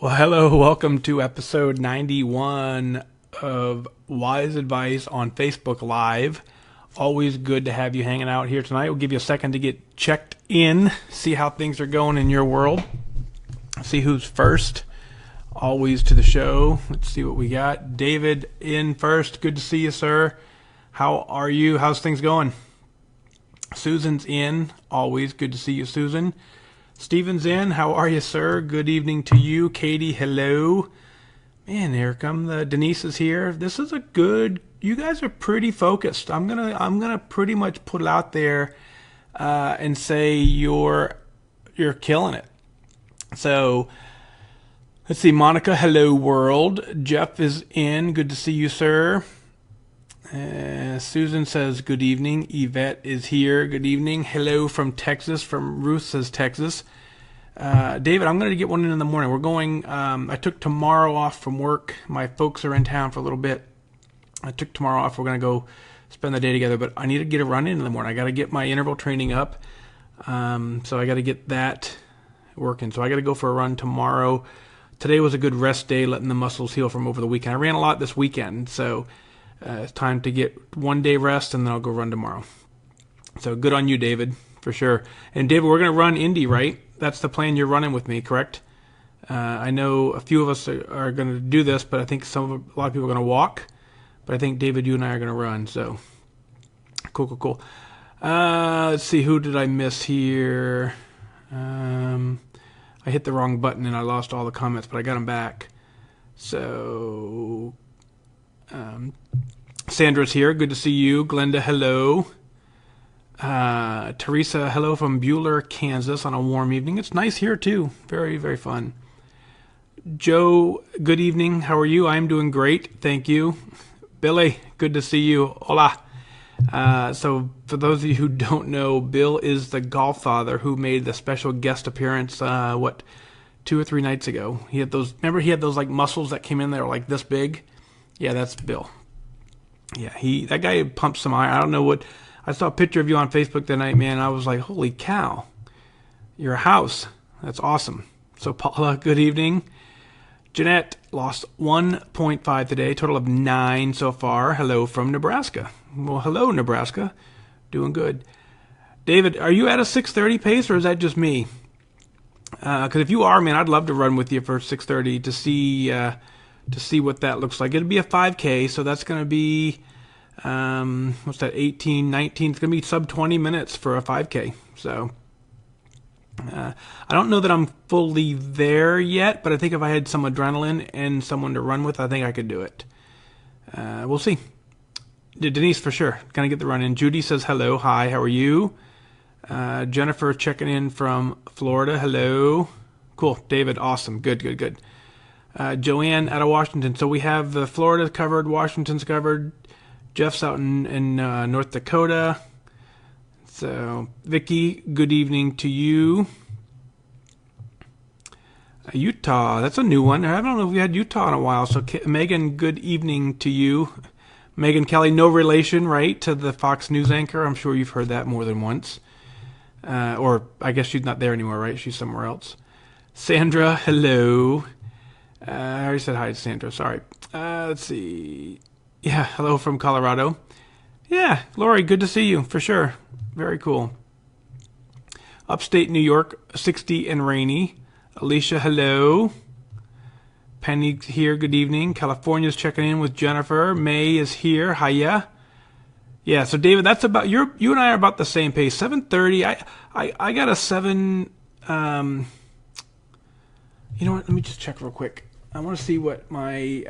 Well, hello, welcome to episode 91 of WhysAdvice on Facebook Live. Always good to have you hanging out here tonight. We'll give you a second to get checked in, see how things are going in your world, see who's first. Always to the show. Let's see what we got. David in first. Good to see you, sir. How are you? How's things going? Susan's in. Always good to see you, Susan. Steven's in. How are you, sir? Good evening to you. Katie, hello. Man, here come Denise is here. This is a good. You guys are pretty focused. I'm gonna pretty much put it out there and say you're killing it. So let's see. Monica, hello, world. Jeff is in. Good to see you, sir. Susan says good evening. Yvette is here. Good evening. Hello from Texas. From Ruth says Texas. David, I'm going to get one in the morning. We're going. I took tomorrow off from work. My folks are in town for a little bit. I took tomorrow off. We're going to go spend the day together. But I need to get a run in the morning. I got to get my interval training up. So I got to get that working. So I got to go for a run tomorrow. Today was a good rest day, letting the muscles heal from over the weekend. I ran a lot this weekend, so it's time to get 1 day rest, and then I'll go run tomorrow. So good on you, David, for sure. And David, we're going to run Indy, right? That's the plan. You're running with me, correct? I know a few of us are going to do this, but I think a lot of people are going to walk. But I think, David, you and I are going to run. So cool. Let's see. Who did I miss here? I hit the wrong button, and I lost all the comments, but I got them back. So Sandra's here. Good to see you. Glenda, hello. Teresa, hello from Bueller, Kansas on a warm evening. It's nice here too. Very, very fun. Joe, good evening. How are you? I'm doing great. Thank you. Billy, good to see you. Hola. So for those of you who don't know, Bill is the golf father who made the special guest appearance, 2 or 3 nights ago. He had those like muscles that came in there like this big. Yeah, that's Bill. Yeah, that guy pumped some iron. I don't know what. I saw a picture of you on Facebook that night, man. I was like, holy cow, your house. That's awesome. So Paula, good evening. Jeanette lost 1.5 today, total of 9 so far. Hello from Nebraska. Well, hello, Nebraska. Doing good. David, are you at a 6:30 pace, or is that just me? Because if you are, man, I'd love to run with you for 6:30 to see what that looks like. It'll be a 5K, so that's going to be, what's that, 18, 19? It's going to be sub 20 minutes for a 5K. So I don't know that I'm fully there yet, but I think if I had some adrenaline and someone to run with, I think I could do it. We'll see. Denise, for sure. Going to get the run in. Judy says hello. Hi, how are you? Jennifer checking in from Florida. Hello. Cool. David, awesome. Good. Joanne out of Washington. So we have Florida covered, Washington's covered. Jeff's out in North Dakota. So Vicky, good evening to you. Utah, that's a new one. I don't know if we had Utah in a while. So Megan, good evening to you. Megan Kelly, no relation, right, to the Fox News anchor. I'm sure you've heard that more than once. Or I guess she's not there anymore, right? She's somewhere else. Sandra, hello. I already said hi to Sandra. Sorry. Let's see. Yeah, hello from Colorado. Yeah, Lori, good to see you, for sure. Very cool. Upstate New York, 60 and rainy. Alicia, hello. Penny here, good evening. California's checking in with Jennifer. May is here. Hiya. Yeah, so David, that's about you and I are about the same pace. 7:30. I got a 7. You know what? Let me just check real quick. I want to see what my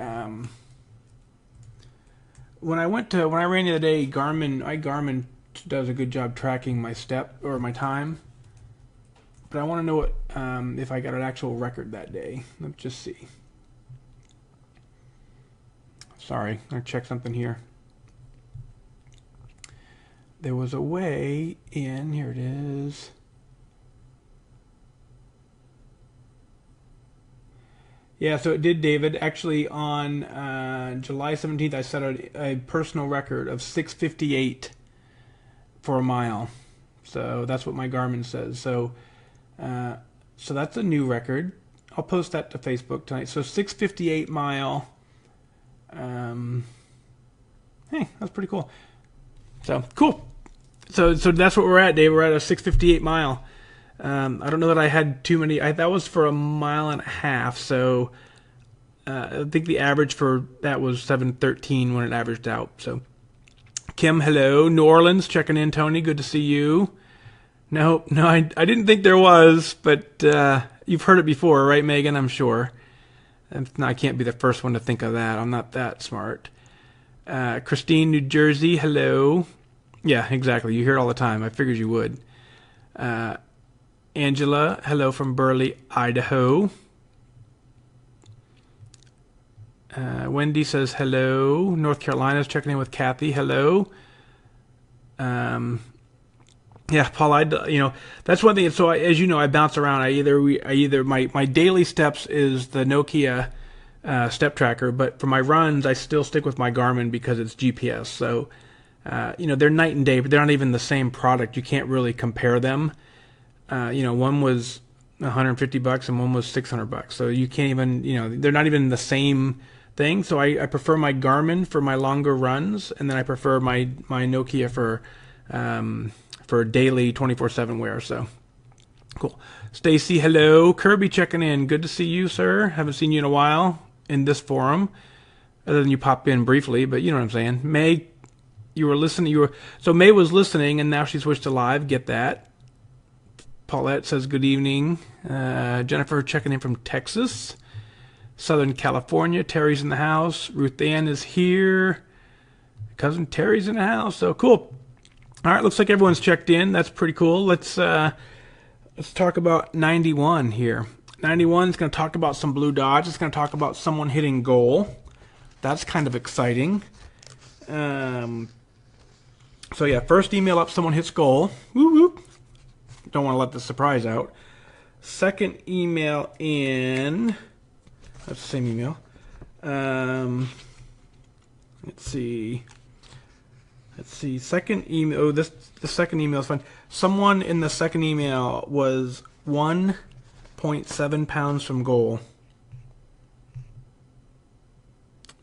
when I ran the other day, Garmin does a good job tracking my step or my time. But I want to know what if I got an actual record that day. Let's just see. Sorry, I'm gonna check something here. There was a way in. Here it is. Yeah, so it did, David. Actually, on July 17th, I set a personal record of 6:58 for a mile. So that's what my Garmin says. So that's a new record. I'll post that to Facebook tonight. So 658 mile. Hey, that's pretty cool. So cool. So that's what we're at, Dave. We're at a 658 mile. I don't know that I had too many. That was for 1.5 miles. So I think the average for that was 7:13 when it averaged out. So Kim, hello. New Orleans, checking in. Tony, good to see you. No, I didn't think there was, but you've heard it before, right, Megan? I'm sure. No, I can't be the first one to think of that. I'm not that smart. Christine, New Jersey, hello. Yeah, exactly. You hear it all the time. I figured you would. Angela, hello from Burley, Idaho. Wendy says hello. North Carolina's checking in with Kathy. Hello. Yeah, Paul. That's one thing. So as you know, I bounce around. I either my daily steps is the Nokia step tracker, but for my runs, I still stick with my Garmin because it's GPS. So they're night and day, but they're not even the same product. You can't really compare them. One was $150 and one was $600. So you can't even, they're not even the same thing. So I prefer my Garmin for my longer runs, and then I prefer my Nokia for daily 24/7 wear. So cool. Stacy, hello. Kirby checking in. Good to see you, sir. Haven't seen you in a while in this forum, other than you popped in briefly, but you know what I'm saying. May, you were listening. So May was listening, and now she switched to live. Get that. Paulette says good evening. Jennifer checking in from Texas, Southern California. Terry's in the house. Ruth Ann is here. Cousin Terry's in the house. So cool. All right, looks like everyone's checked in. That's pretty cool. Let's talk about 91 here. 91 is going to talk about some blue dots. It's going to talk about someone hitting goal. That's kind of exciting. So yeah, first email up, someone hits goal. Woo woo. Don't want to let the surprise out. Second email in. That's the same email. Let's see. Second email. Oh, the second email is fun. Someone in the second email was 1.7 pounds from goal.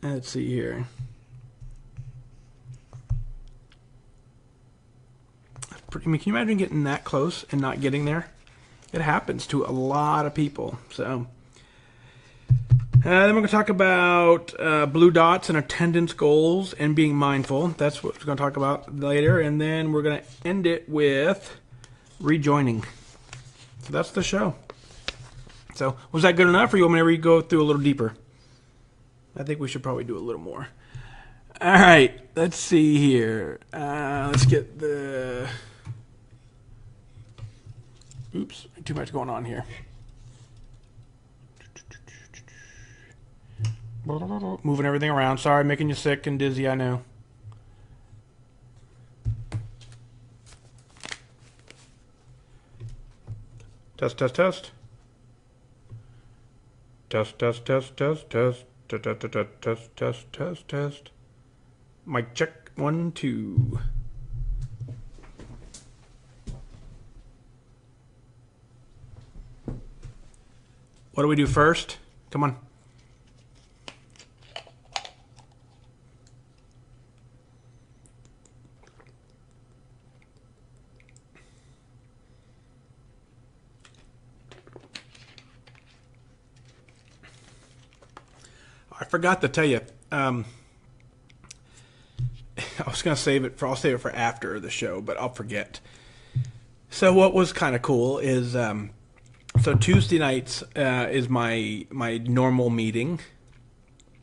Let's see here. Can you imagine getting that close and not getting there? It happens to a lot of people. So. Then we're going to talk about blue dots and attendance goals and being mindful. That's what we're going to talk about later. And then we're going to end it with rejoining. So that's the show. So was that good enough, or you want me to go through a little deeper? I think we should probably do a little more. All right. Let's see here. Let's get the... Oops. Too much going on here. Moving everything around. Sorry, making you sick and dizzy, I know. Test, test, test. Test, test, test, test, test. Test, test, test, test, test, test. Mic check. 1, 2. What do we do first? Come on. I forgot to tell you. I was going to save it for. I'll save it for after the show, but I'll forget. So what was kind of cool is, so Tuesday nights is my normal meeting.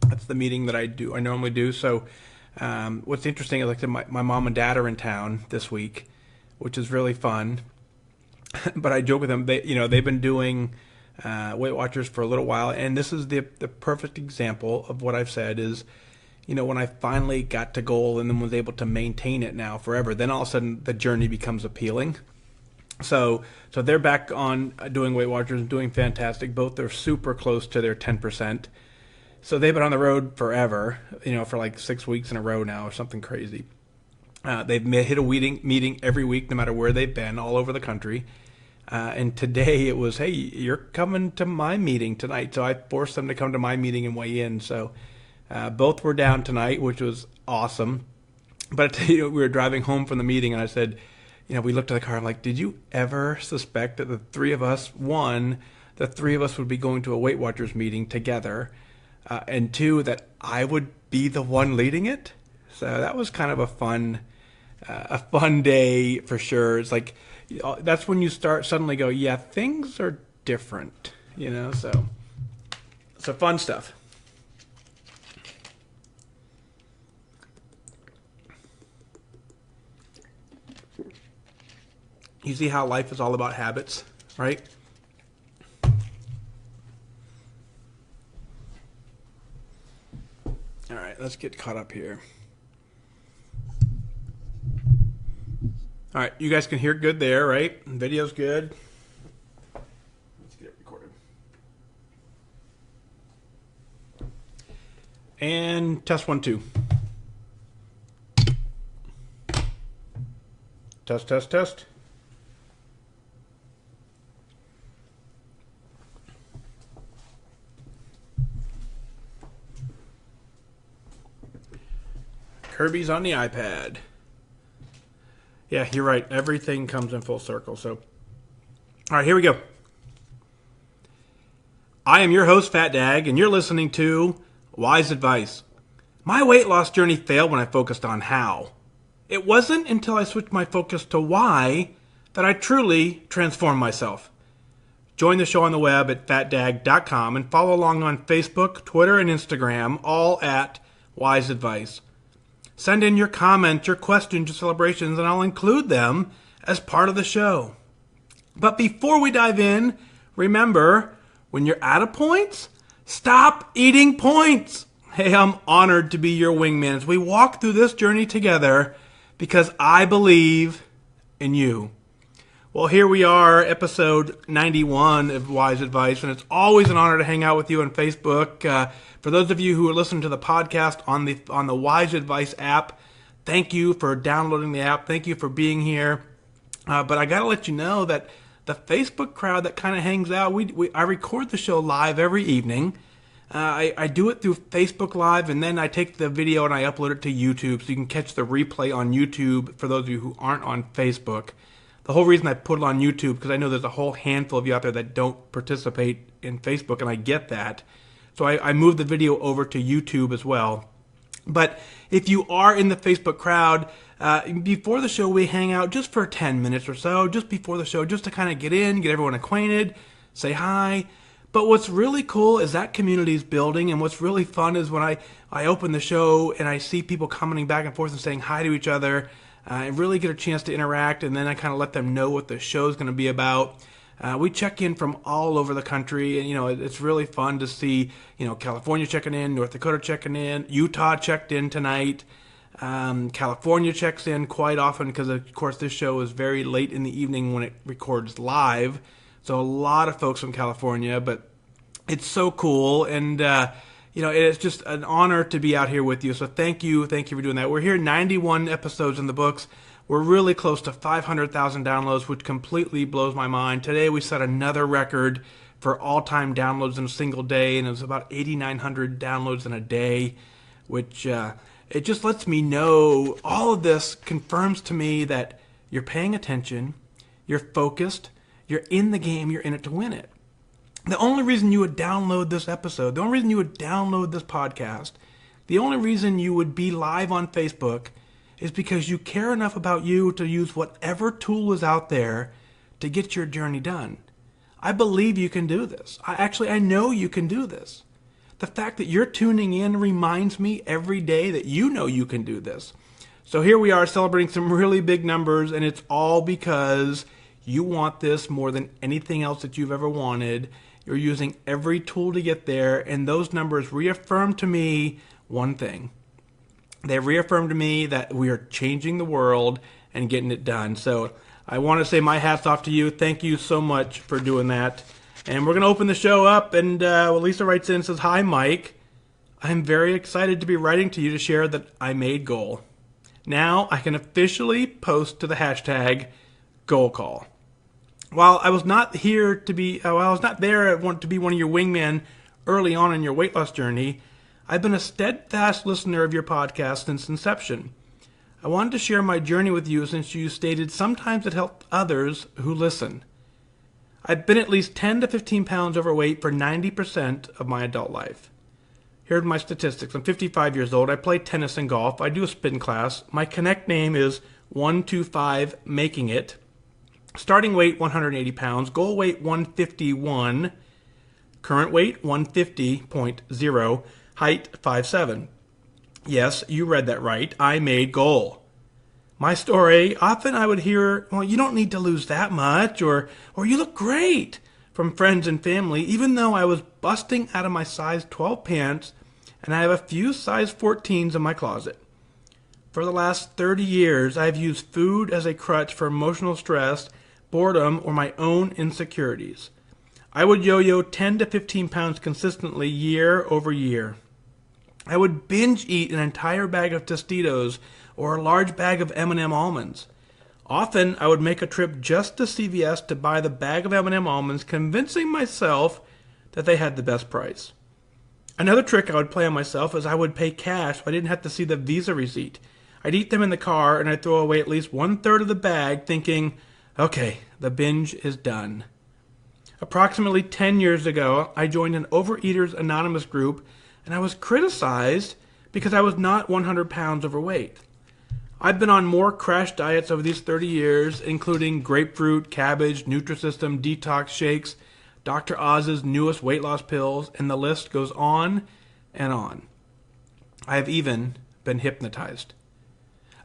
That's the meeting that I normally do. So what's interesting is, like, my mom and dad are in town this week, which is really fun. But I joke with them. They've been doing Weight Watchers for a little while, and this is the perfect example of what I've said is, when I finally got to goal and then was able to maintain it now forever, then all of a sudden the journey becomes appealing. So they're back on doing Weight Watchers and doing fantastic. Both are super close to their 10%. So they've been on the road forever, for like 6 weeks in a row now or something crazy. They've hit a meeting every week, no matter where they've been, all over the country. And today it was, hey, you're coming to my meeting tonight. So I forced them to come to my meeting and weigh in. So both were down tonight, which was awesome. But I tell you, we were driving home from the meeting, and I said, we looked at the car. I'm like, did you ever suspect that the three of us would be going to a Weight Watchers meeting together, and two, that I would be the one leading it? So that was kind of a fun day for sure. It's like, that's when you start suddenly go, yeah, things are different, so fun stuff. You see how life is all about habits, right? All right, let's get caught up here. All right, you guys can hear good there, right? Video's good. Let's get it recorded. And test 1, 2. Test. Kirby's on the iPad. Yeah, you're right. Everything comes in full circle. So, all right, here we go. I am your host, FatDag, and you're listening to WhysAdvice. My weight loss journey failed when I focused on how. It wasn't until I switched my focus to why that I truly transformed myself. Join the show on the web at FatDag.com and follow along on Facebook, Twitter, and Instagram, all at WhysAdvice. Send in your comments, your questions, your celebrations, and I'll include them as part of the show. But before we dive in, remember, when you're out of points, stop eating points. Hey, I'm honored to be your wingman as we walk through this journey together because I believe in you. Well, here we are, episode 91 of WhysAdvice, and it's always an honor to hang out with you on Facebook. For those of you who are listening to the podcast on the WhysAdvice app, thank you for downloading the app. Thank you for being here. But I got to let you know that the Facebook crowd that kind of hangs out, I record the show live every evening. I do it through Facebook Live, and then I take the video and I upload it to YouTube, so you can catch the replay on YouTube for those of you who aren't on Facebook. The whole reason I put it on YouTube, because I know there's a whole handful of you out there that don't participate in Facebook, and I get that. So I moved the video over to YouTube as well. But if you are in the Facebook crowd, before the show we hang out just for 10 minutes or so, just before the show, just to kind of get in, get everyone acquainted, say hi. But what's really cool is that community's building, and what's really fun is when I open the show and I see people commenting back and forth and saying hi to each other, and really get a chance to interact, and then I kind of let them know what the show's going to be about. We check in from all over the country, and it's really fun to see, California checking in, North Dakota checking in, Utah checked in tonight, California checks in quite often because, of course, this show is very late in the evening when it records live, so a lot of folks from California, but it's so cool, and it's just an honor to be out here with you, so thank you for doing that. We're here 91 episodes in the books. We're really close to 500,000 downloads, which completely blows my mind. Today we set another record for all-time downloads in a single day, and it was about 8,900 downloads in a day, which it just lets me know, all of this confirms to me that you're paying attention, you're focused, you're in the game, you're in it to win it. The only reason you would download this episode, the only reason you would download this podcast, the only reason you would be live on Facebook is because you care enough about you to use whatever tool is out there to get your journey done. I believe you can do this. I know you can do this. The fact that you're tuning in reminds me every day that you know you can do this. So here we are celebrating some really big numbers, and it's all because you want this more than anything else that you've ever wanted. You're using every tool to get there, and those numbers reaffirm to me one thing. They reaffirmed to me that we are changing the world and getting it done. So I want to say my hat's off to you. Thank you so much for doing that. And we're going to open the show up. And Lisa writes in and says, "Hi, Mike. I'm very excited to be writing to you to share that I made goal. Now I can officially post to the hashtag goal call. While I was not here to be, while I was not there to be one of your wingmen early on in your weight loss journey, I've been a steadfast listener of your podcast since inception. I wanted to share my journey with you since you stated sometimes it helps others who listen. I've been at least 10 to 15 pounds overweight for 90% of my adult life. Here are my statistics. I'm 55 years old. I play tennis and golf. I do a spin class. My Connect name is 125 Making It. Starting weight 180 pounds. Goal weight 151. Current weight 150.0. Height 5'7". Yes, you read that right. I made goal. My story, often I would hear, well, you don't need to lose that much, or you look great, from friends and family, even though I was busting out of my size 12 pants and I have a few size 14s in my closet. For the last 30 years, I've used food as a crutch for emotional stress, boredom, or my own insecurities. I would yo-yo 10 to 15 pounds consistently year over year. I would binge eat an entire bag of Tostitos or a large bag of M&M almonds. Often, I would make a trip just to CVS to buy the bag of M&M almonds, convincing myself that they had the best price. Another trick I would play on myself is I would pay cash so I didn't have to see the Visa receipt. I'd eat them in the car and I'd throw away at least 1/3 of the bag thinking, okay, the binge is done. Approximately 10 years ago, I joined an Overeaters Anonymous group and I was criticized because I was not 100 pounds overweight. I've been on more crash diets over these 30 years, including grapefruit, cabbage, Nutrisystem, detox shakes, Dr. Oz's newest weight loss pills, and the list goes on and on. I have even been hypnotized.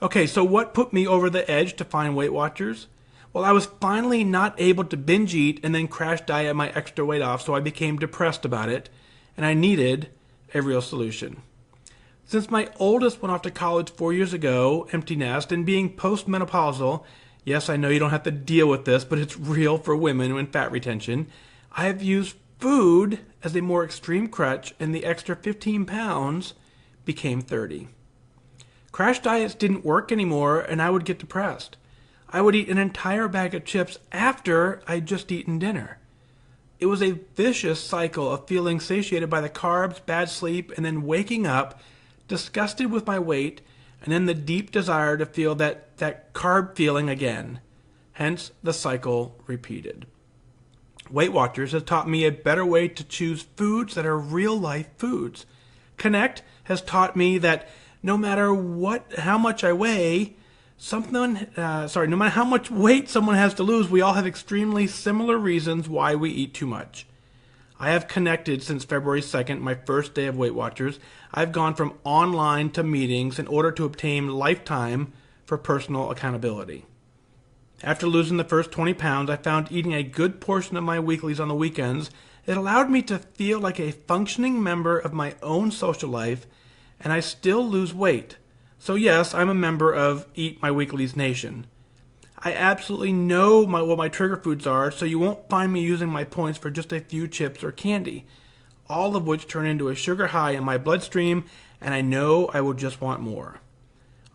Okay, so what put me over the edge to find Weight Watchers? Well, I was finally not able to binge eat and then crash diet my extra weight off, so I became depressed about it, and I needed a real solution. Since my oldest went off to college 4 years ago, empty nest, and being postmenopausal, yes, I know you don't have to deal with this, but it's real for women and fat retention, I have used food as a more extreme crutch, and the extra 15 pounds became 30. Crash diets didn't work anymore, and I would get depressed. I would eat an entire bag of chips after I'd just eaten dinner. It was a vicious cycle of feeling satiated by the carbs, bad sleep, and then waking up disgusted with my weight, and then the deep desire to feel that carb feeling again. Hence, the cycle repeated. Weight Watchers has taught me a better way to choose foods that are real-life foods. Connect has taught me that no matter how much I weigh, no matter how much weight someone has to lose, we all have extremely similar reasons why we eat too much. I have connected since February 2nd, my first day of Weight Watchers. I've gone from online to meetings in order to obtain lifetime for personal accountability. After losing the first 20 pounds, I found eating a good portion of my weeklies on the weekends. It allowed me to feel like a functioning member of my own social life, and I still lose weight. So yes, I'm a member of Eat My Weeklies Nation. I absolutely know what my trigger foods are, so you won't find me using my points for just a few chips or candy, all of which turn into a sugar high in my bloodstream, and I know I will just want more.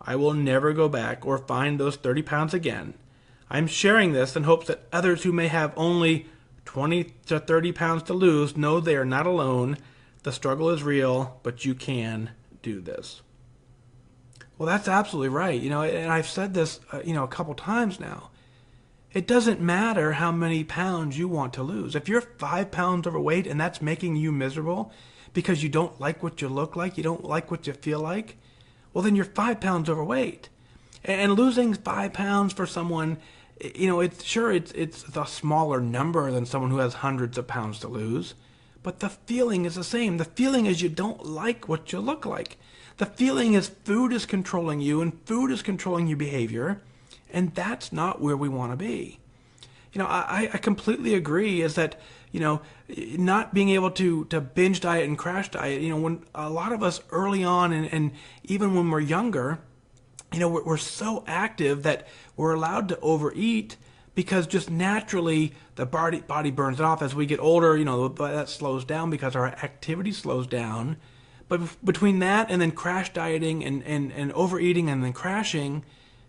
I will never go back or find those 30 pounds again. I'm sharing this in hopes that others who may have only 20 to 30 pounds to lose know they are not alone. The struggle is real, but you can do this. Well, that's absolutely right. And I've said this, a couple times now. It doesn't matter how many pounds you want to lose. If you're 5 pounds overweight and that's making you miserable because you don't like what you look like, you don't like what you feel like, well, then you're 5 pounds overweight. And losing 5 pounds for someone, it's a smaller number than someone who has hundreds of pounds to lose. But the feeling is the same. The feeling is you don't like what you look like. The feeling is food is controlling you and food is controlling your behavior. And that's not where we want to be. I completely agree is that, not being able to binge diet and crash diet, when a lot of us early on and even when we're younger, we're so active that we're allowed to overeat because just naturally the body burns it off. As we get older, that slows down because our activity slows down. But between that and then crash dieting and overeating and then crashing,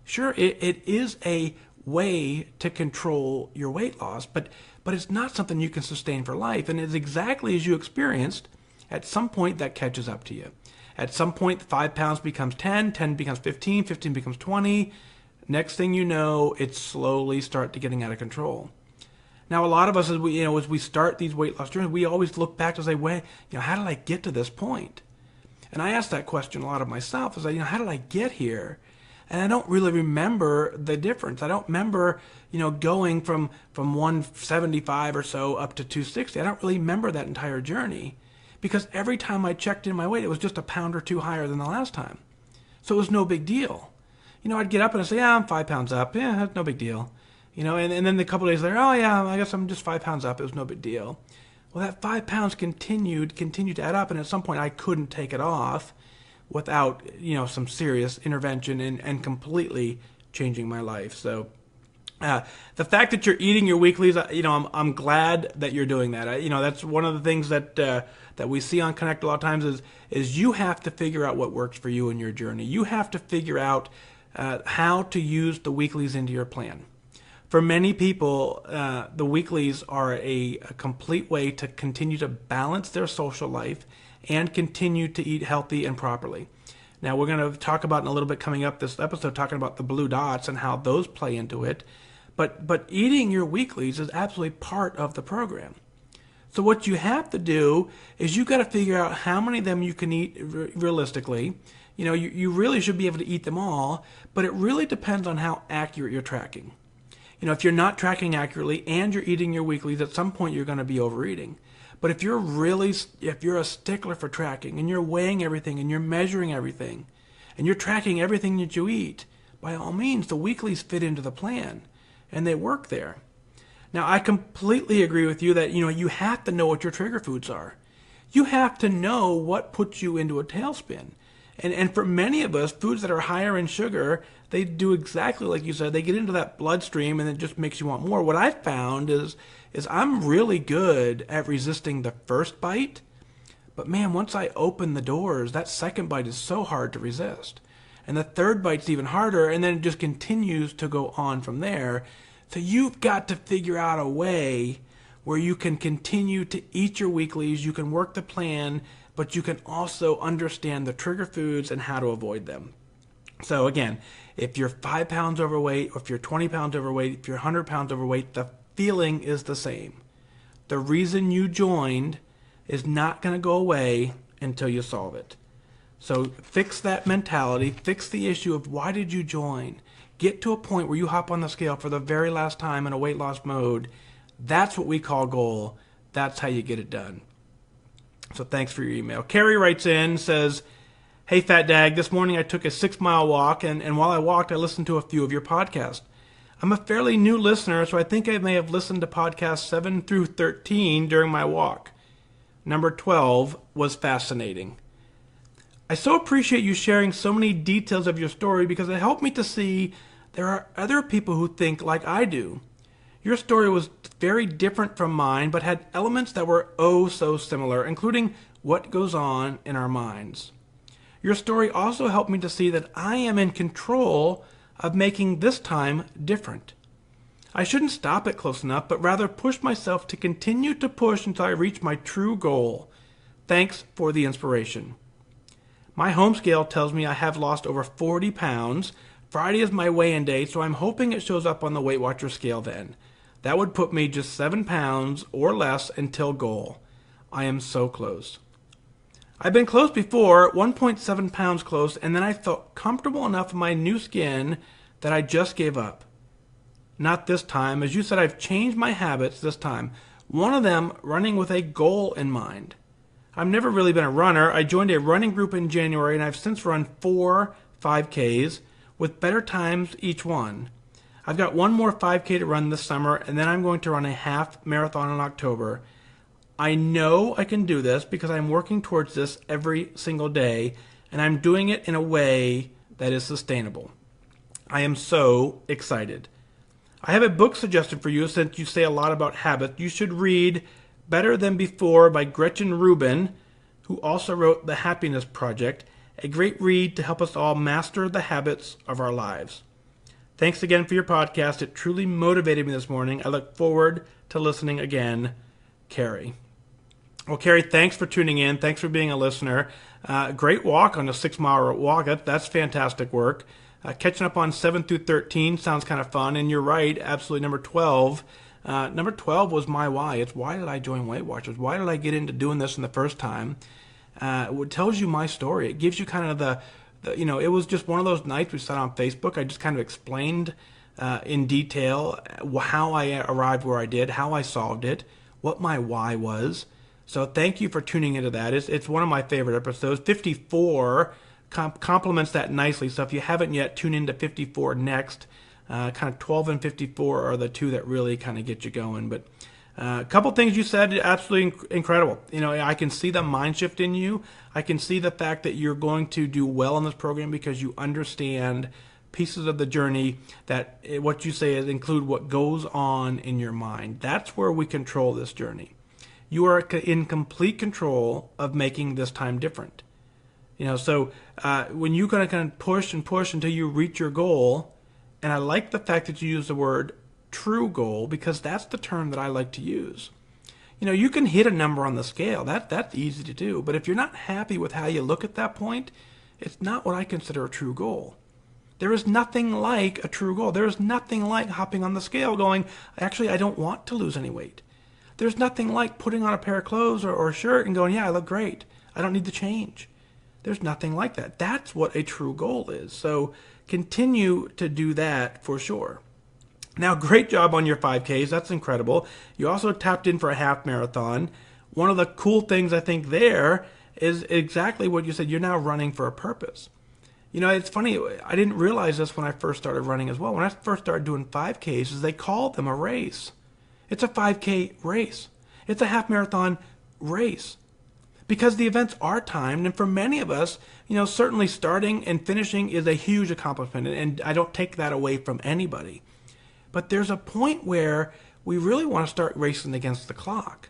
sure, it is a way to control your weight loss, but it's not something you can sustain for life. And it's exactly as you experienced. At some point, that catches up to you. At some point, 5 pounds becomes 10, 10 becomes 15, 15 becomes 20. Next thing you know, it slowly starts to getting out of control. Now, a lot of us, as we start these weight loss journeys, we always look back to say, how did I get to this point? And I ask that question a lot of myself. Is how did I get here? And I don't really remember the difference. I don't remember, going from 175 or so up to 260. I don't really remember that entire journey, because every time I checked in my weight, it was just a pound or two higher than the last time. So it was no big deal. I'd get up and I'd say, yeah, I'm 5 pounds up. Yeah, that's no big deal. And then a couple of days later, oh yeah, I guess I'm just 5 pounds up. It was no big deal. Well, that 5 pounds continued to add up, and at some point I couldn't take it off without, some serious intervention and completely changing my life. So the fact that you're eating your weeklies, I'm glad that you're doing that. That's one of the things that we see on Connect a lot of times is you have to figure out what works for you in your journey. You have to figure out how to use the weeklies into your plan. For many people, the weeklies are a complete way to continue to balance their social life and continue to eat healthy and properly. Now, we're going to talk about in a little bit coming up this episode, talking about the blue dots and how those play into it. But eating your weeklies is absolutely part of the program. So what you have to do is you got to figure out how many of them you can eat realistically. You really should be able to eat them all, but it really depends on how accurate you're tracking. If you're not tracking accurately and you're eating your weeklies, at some point you're going to be overeating. But if you're a stickler for tracking and you're weighing everything and you're measuring everything and you're tracking everything that you eat, by all means, the weeklies fit into the plan and they work there. Now, I completely agree with you that, you have to know what your trigger foods are. You have to know what puts you into a tailspin. And for many of us, foods that are higher in sugar, they do exactly like you said. They get into that bloodstream and it just makes you want more. What I've found is I'm really good at resisting the first bite. But man, once I open the doors, that second bite is so hard to resist. And the third bite's even harder, and then it just continues to go on from there. So you've got to figure out a way where you can continue to eat your weeklies, you can work the plan, but you can also understand the trigger foods and how to avoid them. So again, if you're 5 pounds overweight, or if you're 20 pounds overweight, if you're 100 pounds overweight, the feeling is the same. The reason you joined is not going to go away until you solve it. So fix that mentality, fix the issue of why did you join? Get to a point where you hop on the scale for the very last time in a weight loss mode. That's what we call goal. That's how you get it done. So thanks for your email. Carey writes in, says, hey, FatDag, this morning I took a 6-mile walk, and while I walked, I listened to a few of your podcasts. I'm a fairly new listener, so I think I may have listened to podcasts 7 through 13 during my walk. Number 12 was fascinating. I so appreciate you sharing so many details of your story because it helped me to see there are other people who think like I do. Your story was very different from mine, but had elements that were oh so similar, including what goes on in our minds. Your story also helped me to see that I am in control of making this time different. I shouldn't stop it close enough, but rather push myself to continue to push until I reach my true goal. Thanks for the inspiration. My home scale tells me I have lost over 40 pounds. Friday is my weigh-in date, so I'm hoping it shows up on the Weight Watcher scale then. That would put me just 7 pounds or less until goal. I am so close. I've been close before, 1.7 pounds close, and then I felt comfortable enough in my new skin that I just gave up. Not this time. As you said, I've changed my habits this time. One of them, running with a goal in mind. I've never really been a runner. I joined a running group in January, and I've since run 4 5Ks with better times each one. I've got one more 5K to run this summer, and then I'm going to run a half marathon in October. I know I can do this because I'm working towards this every single day, and I'm doing it in a way that is sustainable. I am so excited. I have a book suggested for you since you say a lot about habits. You should read Better Than Before by Gretchen Rubin, who also wrote The Happiness Project, a great read to help us all master the habits of our lives. Thanks again for your podcast. It truly motivated me this morning. I look forward to listening again. Carey. Well, Carey, thanks for tuning in. Thanks for being a listener. Great walk on a 6-mile walk. That's fantastic work. Catching up on 7 through 13 sounds kind of fun. And you're right, absolutely. Number 12. Number 12 was my why. It's why did I join Weight Watchers? Why did I get into doing this in the first time? It tells you my story. It gives you kind of the it was just one of those nights we sat on Facebook. I just kind of explained in detail how I arrived where I did, how I solved it, what my why was. So thank you for tuning into that. It's one of my favorite episodes. 54 complements that nicely. So if you haven't yet, tune into 54 next. Kind of 12 and 54 are the two that really kind of get you going. But a couple things you said, absolutely incredible. I can see the mind shift in you. I can see the fact that you're going to do well in this program because you understand pieces of the journey that what you say is include what goes on in your mind. That's where we control this journey. You are in complete control of making this time different. So when you're going to kind of push and push until you reach your goal, and I like the fact that you use the word true goal because that's the term that I like to use. You can hit a number on the scale. That's easy to do. But if you're not happy with how you look at that point, it's not what I consider a true goal. There is nothing like a true goal. There is nothing like hopping on the scale going, actually, I don't want to lose any weight. There's nothing like putting on a pair of clothes or a shirt and going, yeah, I look great. I don't need to change. There's nothing like that. That's what a true goal is. So continue to do that for sure. Now, great job on your 5Ks. That's incredible. You also tapped in for a half marathon. One of the cool things I think there is exactly what you said. You're now running for a purpose. It's funny. I didn't realize this when I first started running as well. When I first started doing 5Ks, they called them a race. It's a 5K race. It's a half marathon race. Because the events are timed, and for many of us, certainly starting and finishing is a huge accomplishment, and I don't take that away from anybody. But there's a point where we really want to start racing against the clock.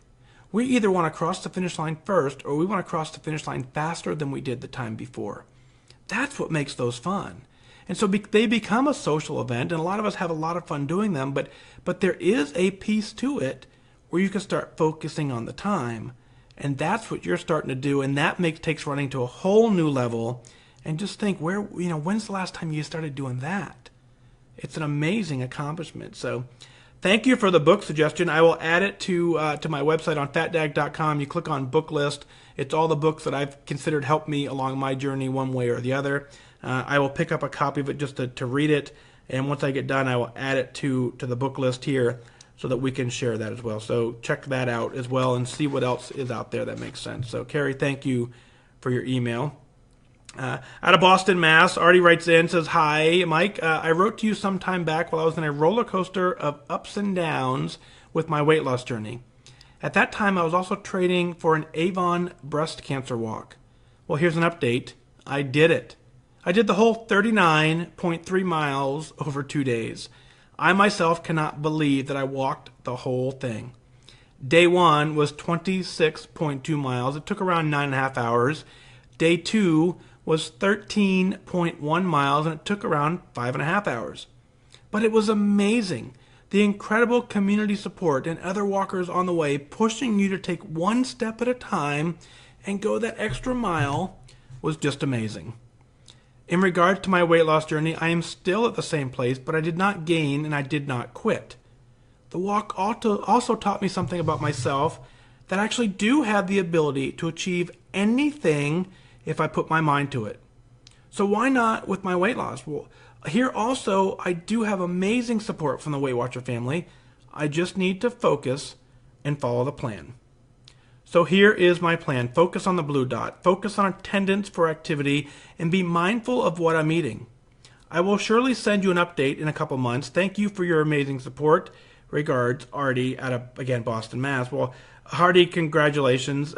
We either want to cross the finish line first, or we want to cross the finish line faster than we did the time before. That's what makes those fun. And so they become a social event, and a lot of us have a lot of fun doing them, but there is a piece to it where you can start focusing on the time, and that's what you're starting to do, and that takes running to a whole new level. And just think, when's the last time you started doing that? It's an amazing accomplishment. So thank you for the book suggestion. I will add it to my website on FatDag.com. You click on book list. It's all the books that I've considered helped me along my journey one way or the other. I will pick up a copy of it just to read it. And once I get done, I will add it to the book list here so that we can share that as well. So check that out as well and see what else is out there that makes sense. So Carey, thank you for your email. Out of Boston, Mass, Aarti writes in, says, hi, Mike. I wrote to you some time back while I was in a roller coaster of ups and downs with my weight loss journey. At that time, I was also training for an Avon breast cancer walk. Well, here's an update. I did it. I did the whole 39.3 miles over 2 days. I myself cannot believe that I walked the whole thing. Day 1 was 26.2 miles. It took around 9.5 hours. Day 2 was 13.1 miles, and it took around 5.5 hours. But it was amazing. The incredible community support and other walkers on the way pushing you to take one step at a time and go that extra mile was just amazing. In regards to my weight loss journey, I am still at the same place, but I did not gain and I did not quit. The walk also taught me something about myself, that I actually do have the ability to achieve anything if I put my mind to it. So why not with my weight loss? Well, here also, I do have amazing support from the Weight Watcher family. I just need to focus and follow the plan. So here is my plan. Focus on the blue dot. Focus on attendance for activity and be mindful of what I'm eating. I will surely send you an update in a couple months. Thank you for your amazing support. Regards, Aarti out of, again, Boston, Mass. Well, Aarti, congratulations.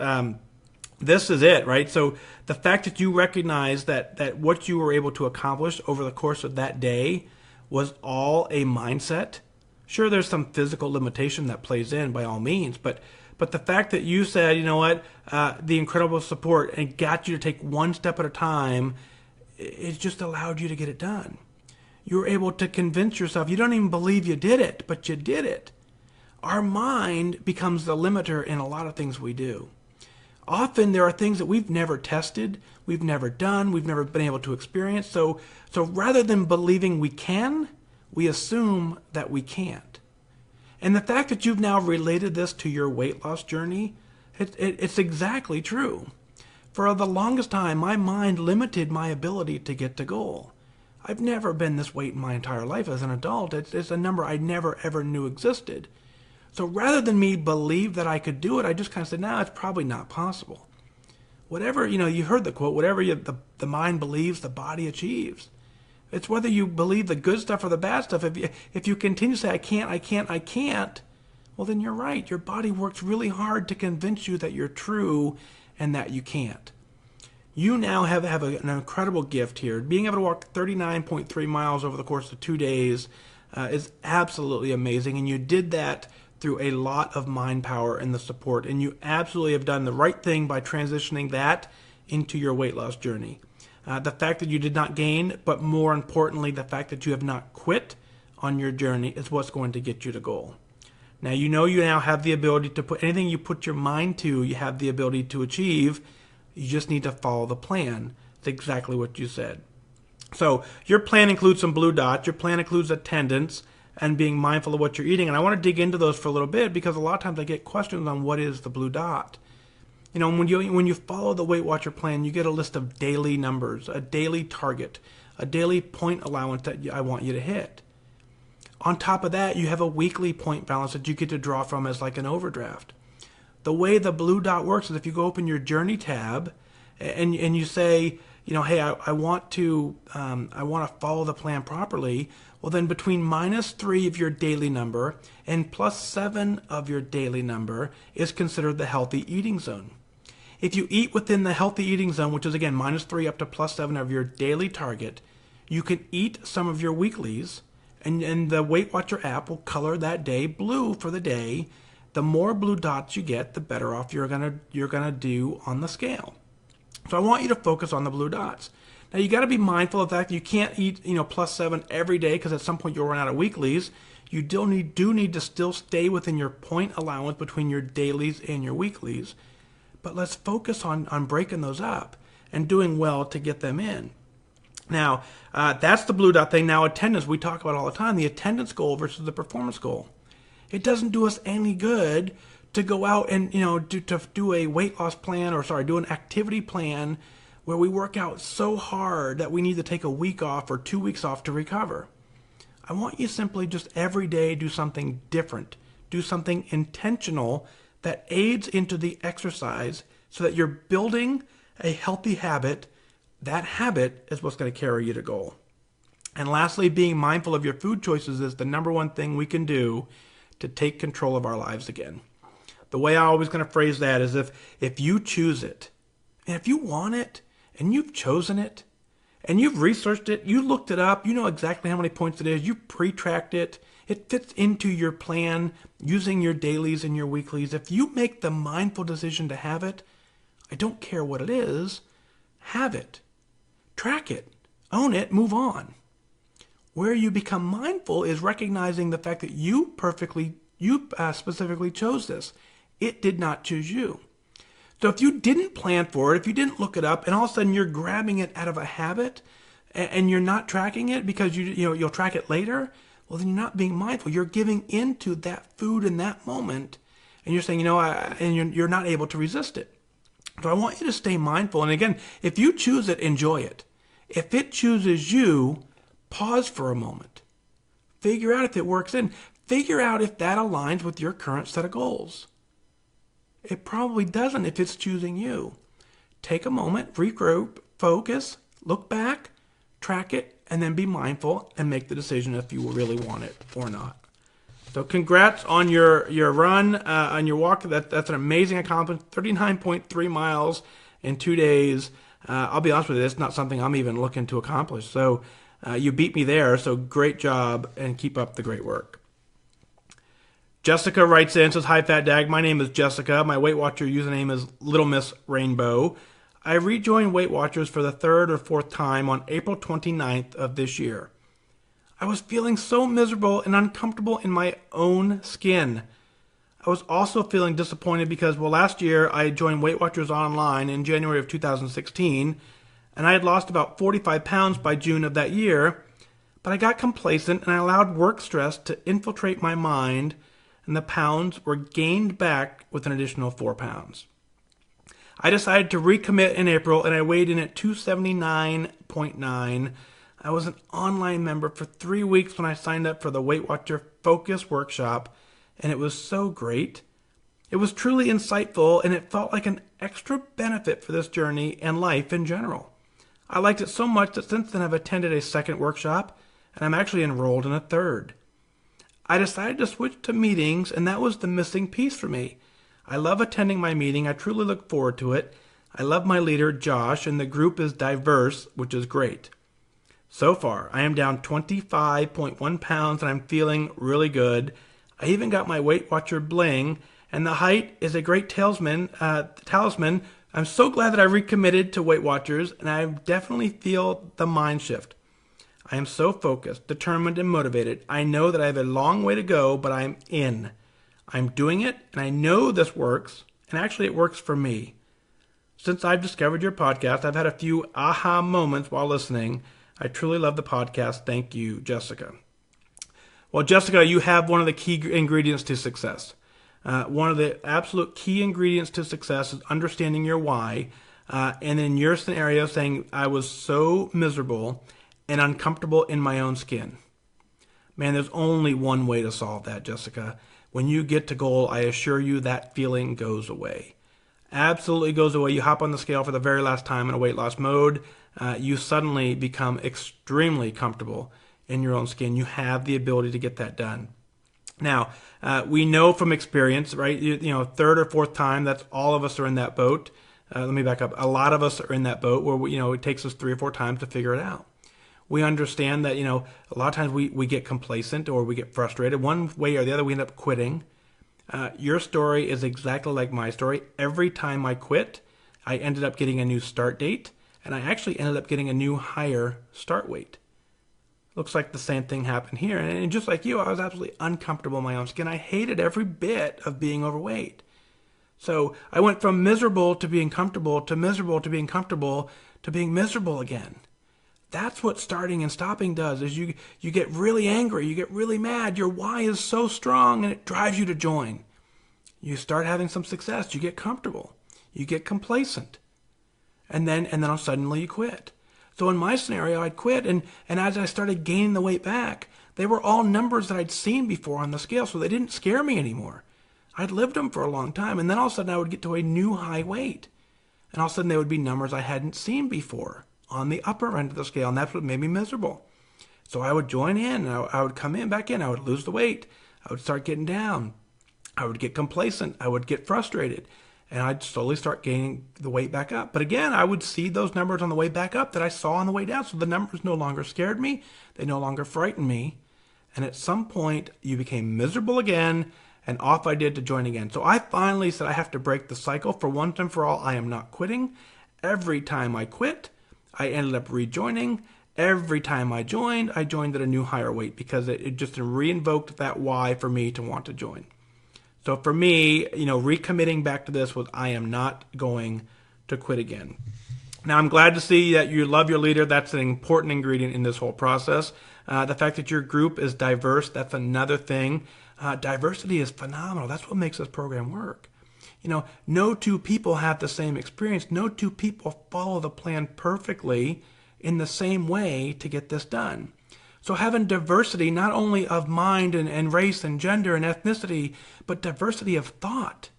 This is it, right? So the fact that you recognize that what you were able to accomplish over the course of that day was all a mindset. Sure, there's some physical limitation that plays in by all means, but the fact that you said, you know what, the incredible support and got you to take one step at a time, it just allowed you to get it done. You're able to convince yourself. You don't even believe you did it, but you did it. Our mind becomes the limiter in a lot of things we do. Often there are things that we've never tested, we've never done, we've never been able to experience. So rather than believing we can, we assume that we can't. And the fact that you've now related this to your weight loss journey, it's exactly true. For the longest time, my mind limited my ability to get to goal. I've never been this weight in my entire life as an adult. It's a number I never ever knew existed. So rather than me believe that I could do it, I just kind of said, no, it's probably not possible. Whatever, you heard the quote, whatever the mind believes, the body achieves. It's whether you believe the good stuff or the bad stuff. If you continue to say, I can't, well, then you're right. Your body works really hard to convince you that you're true and that you can't. You now have an incredible gift here. Being able to walk 39.3 miles over the course of 2 days is absolutely amazing, and you did that through a lot of mind power and the support, and you absolutely have done the right thing by transitioning that into your weight loss journey. The fact that you did not gain, but more importantly, the fact that you have not quit on your journey is what's going to get you to goal. Now, you now have the ability to put anything you put your mind to, you have the ability to achieve. You just need to follow the plan. It's exactly what you said. So your plan includes some blue dots. Your plan includes attendance and being mindful of what you're eating. And I want to dig into those for a little bit because a lot of times I get questions on what is the blue dot. When you follow the Weight Watcher plan, you get a list of daily numbers, a daily target, a daily point allowance that I want you to hit. On top of that, you have a weekly point balance that you get to draw from as like an overdraft. The way the blue dot works is if you go open your journey tab and you say, hey, I want to follow the plan properly. Well, then between -3 of your daily number and +7 of your daily number is considered the healthy eating zone. If you eat within the healthy eating zone, which is again -3 up to +7 of your daily target, you can eat some of your weeklies, and the Weight Watcher app will color that day blue for the day. The more blue dots you get, the better off you're gonna do on the scale. So I want you to focus on the blue dots. Now you got to be mindful of the fact that you can't eat +7 every day because at some point you'll run out of weeklies. You do need to still stay within your point allowance between your dailies and your weeklies. But let's focus on breaking those up and doing well to get them in. Now, that's the blue dot thing. Now, attendance, we talk about all the time, the attendance goal versus the performance goal. It doesn't do us any good to go out and do a weight loss plan do an activity plan where we work out so hard that we need to take a week off or 2 weeks off to recover. I want you simply just every day do something different. Do something intentional that aids into the exercise so that you're building a healthy habit. That habit is what's going to carry you to goal. And lastly, being mindful of your food choices is the number one thing we can do to take control of our lives again. The way I'm always going to phrase that is if you choose it, and if you want it, and you've chosen it, and you've researched it, you looked it up, you know exactly how many points it is, you pre-tracked it, it fits into your plan using your dailies and your weeklies. If you make the mindful decision to have it, I don't care what it is, have it, track it, own it, move on. Where you become mindful is recognizing the fact that you specifically chose this. It did not choose you. So if you didn't plan for it, if you didn't look it up, and all of a sudden you're grabbing it out of a habit, and you're not tracking it because you'll track it later, well then you're not being mindful. You're giving into that food in that moment, and you're saying, you're not able to resist it. So I want you to stay mindful. And again, if you choose it, enjoy it. If it chooses you, pause for a moment. Figure out if it works in. Figure out if that aligns with your current set of goals. It probably doesn't if it's choosing you. Take a moment, regroup, focus, look back, track it, and then be mindful and make the decision if you really want it or not. So congrats on your run, on your walk. That's an amazing accomplishment. 39.3 miles in 2 days. I'll be honest with you, it's not something I'm even looking to accomplish. So you beat me there, so great job and keep up the great work. Jessica writes in, says, "Hi, FatDag. My name is Jessica. My Weight Watcher username is Little Miss Rainbow. I rejoined Weight Watchers for the third or fourth time on April 29th of this year. I was feeling so miserable and uncomfortable in my own skin. I was also feeling disappointed because, well, last year I joined Weight Watchers Online in January of 2016, and I had lost about 45 pounds by June of that year, but I got complacent and I allowed work stress to infiltrate my mind, and the pounds were gained back with an additional 4 pounds. I decided to recommit in April, and I weighed in at 279.9. I was an online member for 3 weeks when I signed up for the Weight Watcher Focus Workshop, and it was so great. It was truly insightful, and it felt like an extra benefit for this journey and life in general. I liked it so much that since then I've attended a second workshop, and I'm actually enrolled in a third. I decided to switch to meetings, and that was the missing piece for me. I love attending my meeting. I truly look forward to it. I love my leader, Josh, and the group is diverse, which is great. So far, I am down 25.1 pounds, and I'm feeling really good. I even got my Weight Watcher bling, and the height is a great talisman. I'm so glad that I recommitted to Weight Watchers, and I definitely feel the mind shift. I am so focused, determined, and motivated. I know that I have a long way to go, but I'm in. I'm doing it, and I know this works, and actually it works for me. Since I've discovered your podcast, I've had a few aha moments while listening. I truly love the podcast. Thank you, Jessica. Well, Jessica, you have one of the key ingredients to success. One of the absolute key ingredients to success is understanding your why, and in your scenario saying, I was so miserable and uncomfortable in my own skin. Man, there's only one way to solve that, Jessica. When you get to goal, I assure you that feeling goes away. Absolutely goes away. You hop on the scale for the very last time in a weight loss mode. You suddenly become extremely comfortable in your own skin. You have the ability to get that done. Now, we know from experience, right? Third or fourth time, that's all of us are in that boat. Let me back up. A lot of us are in that boat where it takes us 3 or 4 times to figure it out. We understand that, a lot of times we get complacent or we get frustrated. One way or the other, we end up quitting. Your story is exactly like my story. Every time I quit, I ended up getting a new start date, and I actually ended up getting a new higher start weight. Looks like the same thing happened here. And just like you, I was absolutely uncomfortable in my own skin. I hated every bit of being overweight. So I went from miserable to being comfortable to miserable to being comfortable to being miserable again. That's what starting and stopping does, is you get really angry, you get really mad, your why is so strong and it drives you to join. You start having some success, you get comfortable, you get complacent, and then suddenly you quit. So in my scenario, I'd quit, and as I started gaining the weight back, they were all numbers that I'd seen before on the scale, so they didn't scare me anymore. I'd lived them for a long time, and then all of a sudden I would get to a new high weight, and all of a sudden they would be numbers I hadn't seen before on the upper end of the scale, and that's what made me miserable. So I would join in, and I would come back in, I would lose the weight, I would start getting down, I would get complacent, I would get frustrated, and I'd slowly start gaining the weight back up. But again, I would see those numbers on the way back up that I saw on the way down, so the numbers no longer scared me, they no longer frightened me, and at some point, you became miserable again, and off I did to join again. So I finally said I have to break the cycle for once and for all. I am not quitting. Every time I quit, I ended up rejoining. Every time I joined at a new higher weight because it just reinvoked that why for me to want to join. So for me, recommitting back to this was I am not going to quit again. Now, I'm glad to see that you love your leader. That's an important ingredient in this whole process. The fact that your group is diverse, that's another thing. Diversity is phenomenal. That's what makes this program work. No two people have the same experience. No two people follow the plan perfectly in the same way to get this done. So having diversity, not only of mind and race and gender and ethnicity, but diversity of thought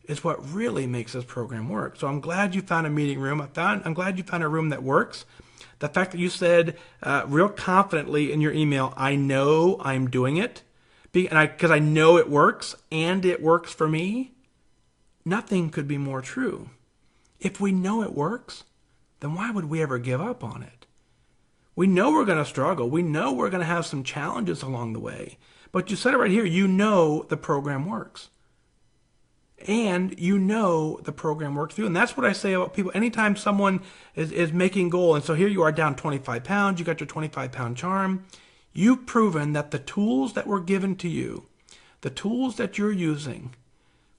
is what really makes this program work. So I'm glad you found a meeting room. I'm glad you found a room that works. The fact that you said real confidently in your email, I know I'm doing it, because I know it works and it works for me. Nothing could be more true. If we know it works, then why would we ever give up on it? We know we're going to struggle. We know we're going to have some challenges along the way. But you said it right here. You know the program works. And the program works through. And that's what I say about people. Anytime someone is making goal, and so here you are down 25 pounds, you got your 25-pound charm, You've proven that the tools that were given to you, the tools that you're using,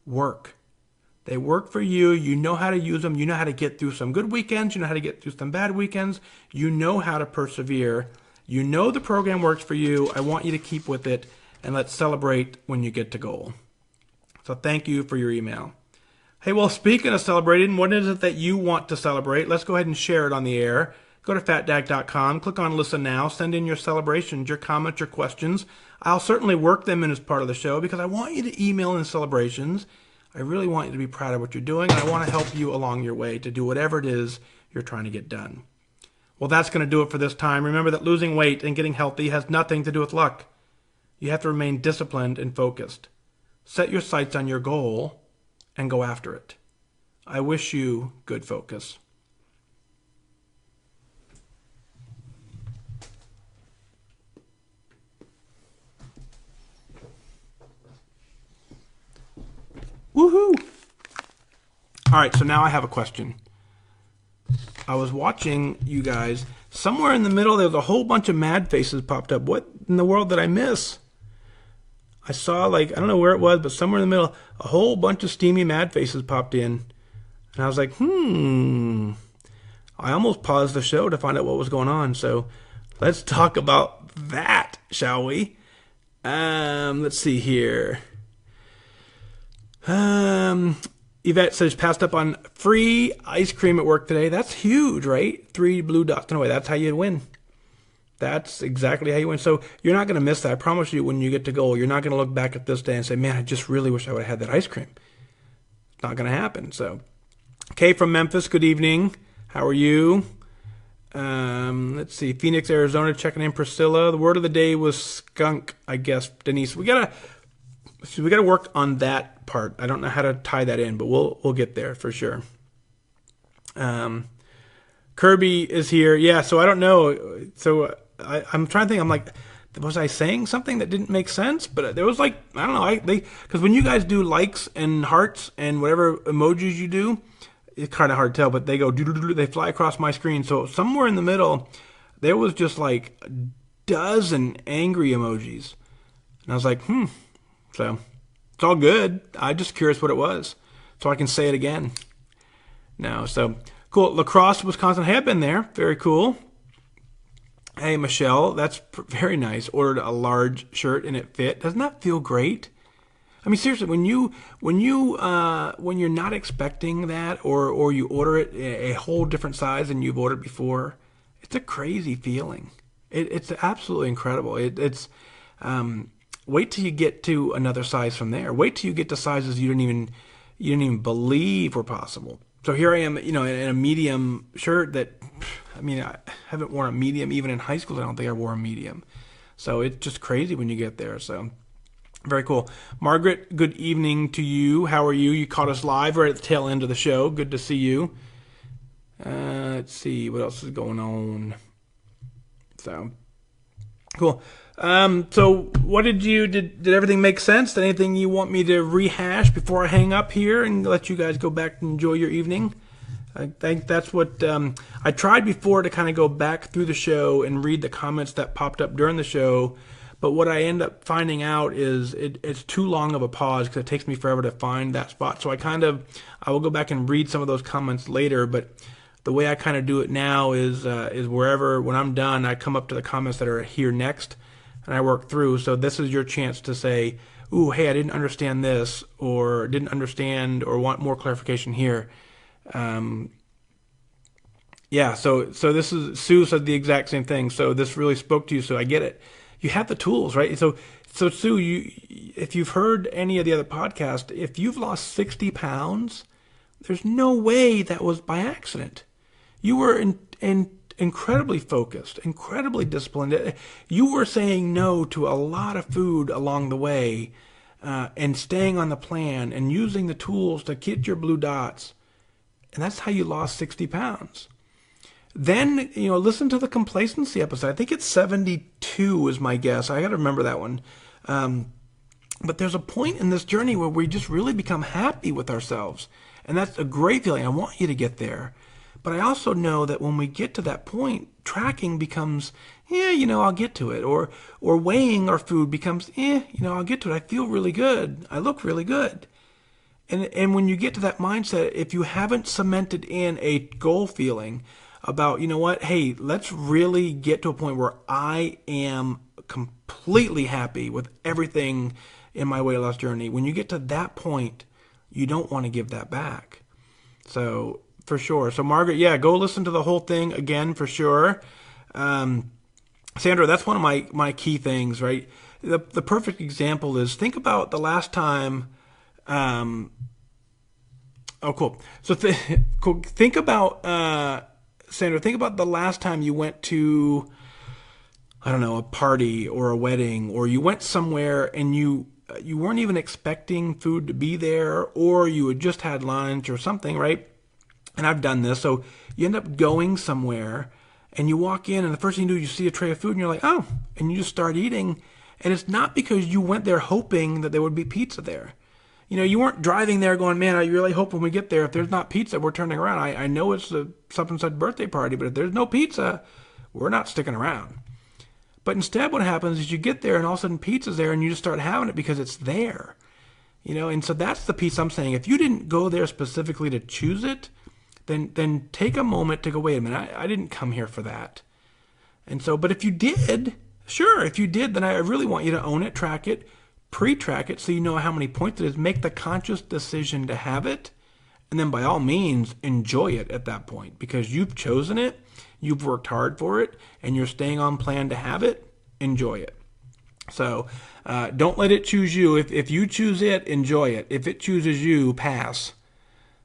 work. They work for you. You know how to use them. You know how to get through some good weekends. You know how to get through some bad weekends. You know how to persevere. You know the program works for you. I want you to keep with it, and let's celebrate when you get to goal. So thank you for your email. Hey, well, speaking of celebrating, what is it that you want to celebrate? Let's go ahead and share it on the air. Go to fatdag.com, click on Listen Now, send in your celebrations, your comments, your questions. I'll certainly work them in as part of the show because I want you to email in celebrations. I really want you to be proud of what you're doing, and I want to help you along your way to do whatever it is you're trying to get done. Well, that's going to do it for this time. Remember that losing weight and getting healthy has nothing to do with luck. You have to remain disciplined and focused. Set your sights on your goal and go after it. I wish you good focus. Woohoo! All right, so now I have a question. I was watching you guys. Somewhere in the middle, there was a whole bunch of mad faces popped up. What in the world did I miss? I saw, I don't know where it was, but somewhere in the middle, a whole bunch of steamy mad faces popped in. And I was like, I almost paused the show to find out what was going on. So let's talk about that, shall we? Let's see here. Yvette says, passed up on free ice cream at work today. That's huge, right? 3 blue dots in a way. That's how you win. That's exactly how you win. So you're not going to miss that. I promise you, when you get to goal, you're not going to look back at this day and say, man, I just really wish I would have had that ice cream. It's not going to happen. So, Kay from Memphis, good evening. How are you? Let's see. Phoenix, Arizona, checking in. Priscilla. The word of the day was skunk, I guess. Denise, we gotta work on that part. I don't know how to tie that in, but we'll get there for sure. Kirby is here. Yeah, so I don't know. So I'm trying to think. I'm like, was I saying something that didn't make sense? But there was I don't know. Because when you guys do likes and hearts and whatever emojis you do, it's kind of hard to tell. But they go they fly across my screen. So somewhere in the middle, there was just a dozen angry emojis, and I was like, So it's all good. I'm just curious what it was, so I can say it again. No, so cool. La Crosse, Wisconsin. Hey, I've been there. Very cool. Hey, Michelle, that's very nice. Ordered a large shirt and it fit. Doesn't that feel great? I mean, seriously, when you're not expecting that, or you order it a whole different size than you've ordered before, it's a crazy feeling. It's absolutely incredible. Wait till you get to another size from there. Wait till you get to sizes you didn't even believe were possible. So here I am, in a medium shirt that, I haven't worn a medium even in high school. I don't think I wore a medium. So it's just crazy when you get there. So very cool. Margaret, good evening to you. How are you? You caught us live right at the tail end of the show. Good to see you. Let's see what else is going on. So cool. So what did everything make sense? Did anything you want me to rehash before I hang up here and let you guys go back and enjoy your evening? I think that's what, I tried before to kind of go back through the show and read the comments that popped up during the show. But what I end up finding out is it's too long of a pause because it takes me forever to find that spot. So I will go back and read some of those comments later, but the way I kind of do it now is wherever, when I'm done, I come up to the comments that are here next, and I work through. So this is your chance to say, ooh, hey, I didn't understand this, or didn't understand, or want more clarification here. So this is, Sue said the exact same thing. So this really spoke to you, so I get it. You have the tools, right? So Sue, if you've heard any of the other podcasts, if you've lost 60 pounds, there's no way that was by accident. You were incredibly focused, incredibly disciplined. You were saying no to a lot of food along the way, and staying on the plan and using the tools to get your blue dots. And that's how you lost 60 pounds. Then, listen to the complacency episode. I think it's 72 is my guess. I got to remember that one. But there's a point in this journey where we just really become happy with ourselves. And that's a great feeling. I want you to get there. But I also know that when we get to that point, tracking becomes, I'll get to it. Or weighing our food becomes, I'll get to it. I feel really good. I look really good. And when you get to that mindset, if you haven't cemented in a goal feeling about, hey, let's really get to a point where I am completely happy with everything in my weight loss journey. When you get to that point, you don't want to give that back. So for sure. So Margaret, go listen to the whole thing again for sure. Sandra, that's one of my key things, right? The perfect example is think about the last time. Cool. So think about Sandra. Think about the last time you went to, I don't know, a party or a wedding, or you went somewhere and you weren't even expecting food to be there, or you had just had lunch or something, right? And I've done this. So you end up going somewhere and you walk in and the first thing you do, you see a tray of food and you're like, oh, and you just start eating. And it's not because you went there hoping that there would be pizza there. You weren't driving there going, man, I really hope when we get there, if there's not pizza, we're turning around. I know it's a such birthday party, but if there's no pizza, we're not sticking around. But instead what happens is you get there and all of a sudden pizza's there and you just start having it because it's there. And so that's the piece I'm saying. If you didn't go there specifically to choose it, then take a moment to go, wait a minute, I didn't come here for that. And so, but if you did, then I really want you to own it, track it, pre-track it so you know how many points it is. Make the conscious decision to have it. And then by all means, enjoy it at that point because you've chosen it, you've worked hard for it, and you're staying on plan to have it. Enjoy it. So don't let it choose you. If you choose it, enjoy it. If it chooses you, pass.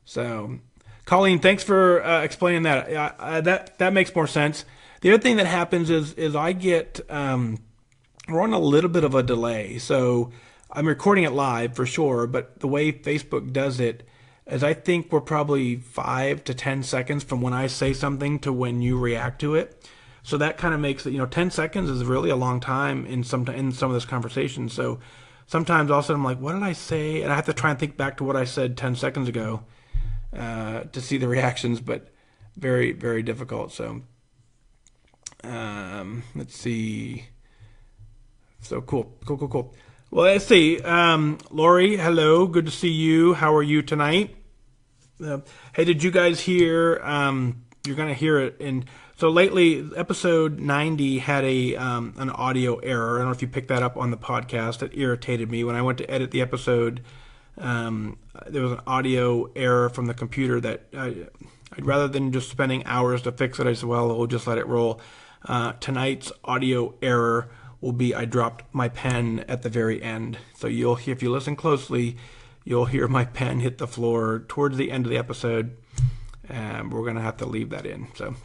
So Colleen, thanks for explaining that. That makes more sense. The other thing that happens is I get we're on a little bit of a delay. So I'm recording it live for sure, but the way Facebook does it is I think we're probably 5 to 10 seconds from when I say something to when you react to it. So that kind of makes it, 10 seconds is really a long time in some of this conversation. So sometimes all of a sudden I'm like, what did I say? And I have to try and think back to what I said 10 seconds ago to see the reactions, but very, very difficult. So let's see. So cool. Well, let's see. Lori, hello. Good to see you. How are you tonight? Hey, did you guys hear? You're going to hear it. And so lately, episode 90 had an audio error. I don't know if you picked that up on the podcast. It irritated me. When I went to edit the episode, there was an audio error from the computer that I'd rather than just spending hours to fix it, I said, well, we'll just let it roll. Tonight's audio error will be I dropped my pen at the very end. So if you listen closely, you'll hear my pen hit the floor towards the end of the episode. And we're going to have to leave that in. So,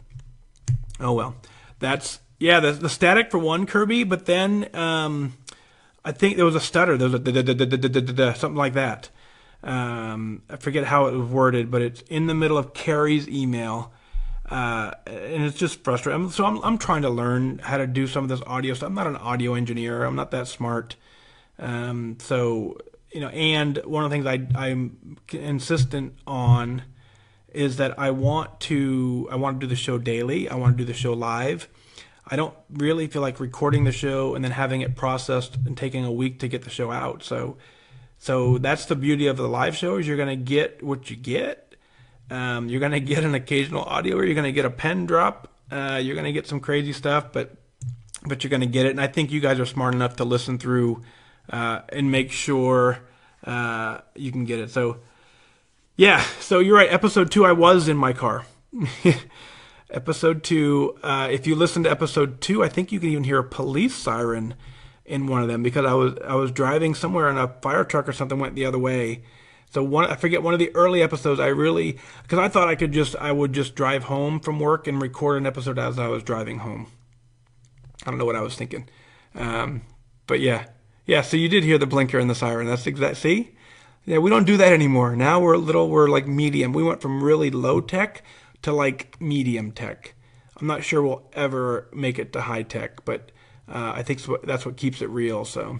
oh well. That's, the static for one, Kirby, but then I think there was a stutter. There was a something like that. I forget how it was worded, but it's in the middle of Carey's email. And it's just frustrating. So I'm trying to learn how to do some of this audio stuff. I'm not an audio engineer. I'm not that smart. So, and one of the things I'm insistent on is that I want to do the show daily. I want to do the show live. I don't really feel like recording the show and then having it processed and taking a week to get the show out. So that's the beauty of the live show is you're going to get what you get. You're going to get an occasional audio, or you're going to get a pen drop. You're going to get some crazy stuff, but you're going to get it. And I think you guys are smart enough to listen through and make sure you can get it. So, so you're right. Episode 2, I was in my car. Episode 2, if you listen to episode 2, I think you can even hear a police siren in one of them because I was driving somewhere and a fire truck or something went the other way. So I forget one of the early episodes because I thought I would just drive home from work and record an episode as I was driving home. I don't know what I was thinking. But so you did hear the blinker and the siren. That's exact. See? Yeah, we don't do that anymore. Now we're like medium. We went from really low tech to like medium tech. I'm not sure we'll ever make it to high tech, but I think that's what keeps it real. So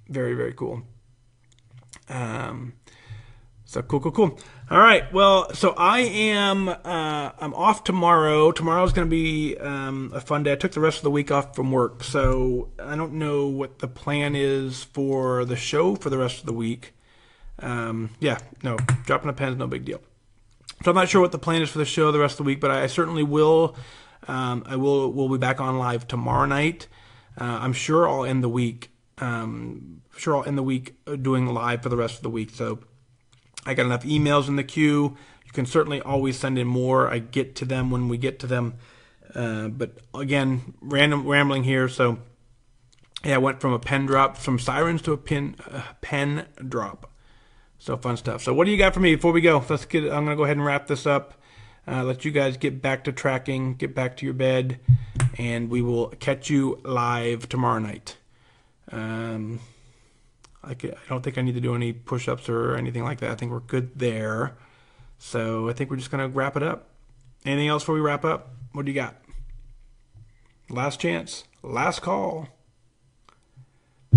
very, very cool. So cool. All right. Well, so I'm off tomorrow. Tomorrow's going to be a fun day. I took the rest of the week off from work, so I don't know what the plan is for the show for the rest of the week. Yeah, no, dropping a pen is no big deal. So I'm not sure what the plan is for the show the rest of the week, but I certainly will. We'll be back on live tomorrow night. I'm sure I'll end the week. Doing live for the rest of the week. So I got enough emails in the queue. You can certainly always send in more. I get to them when we get to them. But again, rambling here. So yeah, I went from a pen drop, from sirens to a pen drop. So fun stuff. So what do you got for me before we go? I'm going to go ahead and wrap this up. Let you guys get back to tracking, get back to your bed, and we will catch you live tomorrow night. I don't think I need to do any push-ups or anything like that. I think we're good there. So I think we're just going to wrap it up. Anything else before we wrap up? What do you got? Last chance. Last call.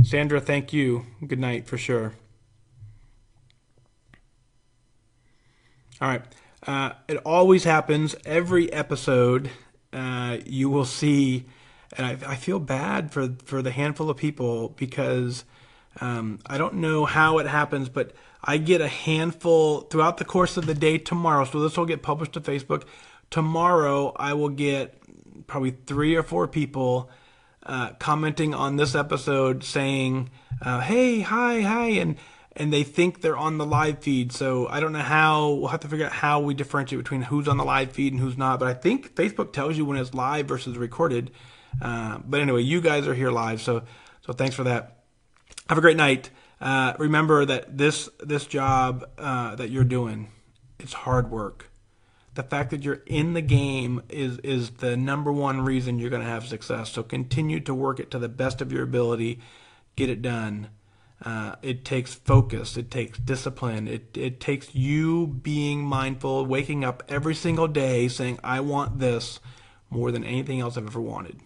Sandra, thank you. Good night for sure. All right. It always happens. Every episode, you will see, and I feel bad for the handful of people because I don't know how it happens, but I get a handful throughout the course of the day tomorrow. So this will get published to Facebook. Tomorrow, I will get probably 3 or 4 people commenting on this episode saying, hey, hi, and they think they're on the live feed. So I don't know how. We'll have to figure out how we differentiate between who's on the live feed and who's not. But I think Facebook tells you when it's live versus recorded. But anyway, you guys are here live. So thanks for that. Have a great night. Remember that this job that you're doing, it's hard work. The fact that you're in the game is the number one reason you're going to have success. So continue to work it to the best of your ability. Get it done. It takes focus. It takes discipline. It takes you being mindful, waking up every single day saying, I want this more than anything else I've ever wanted.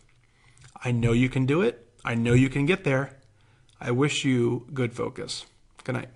I know you can do it. I know you can get there. I wish you good focus. Good night.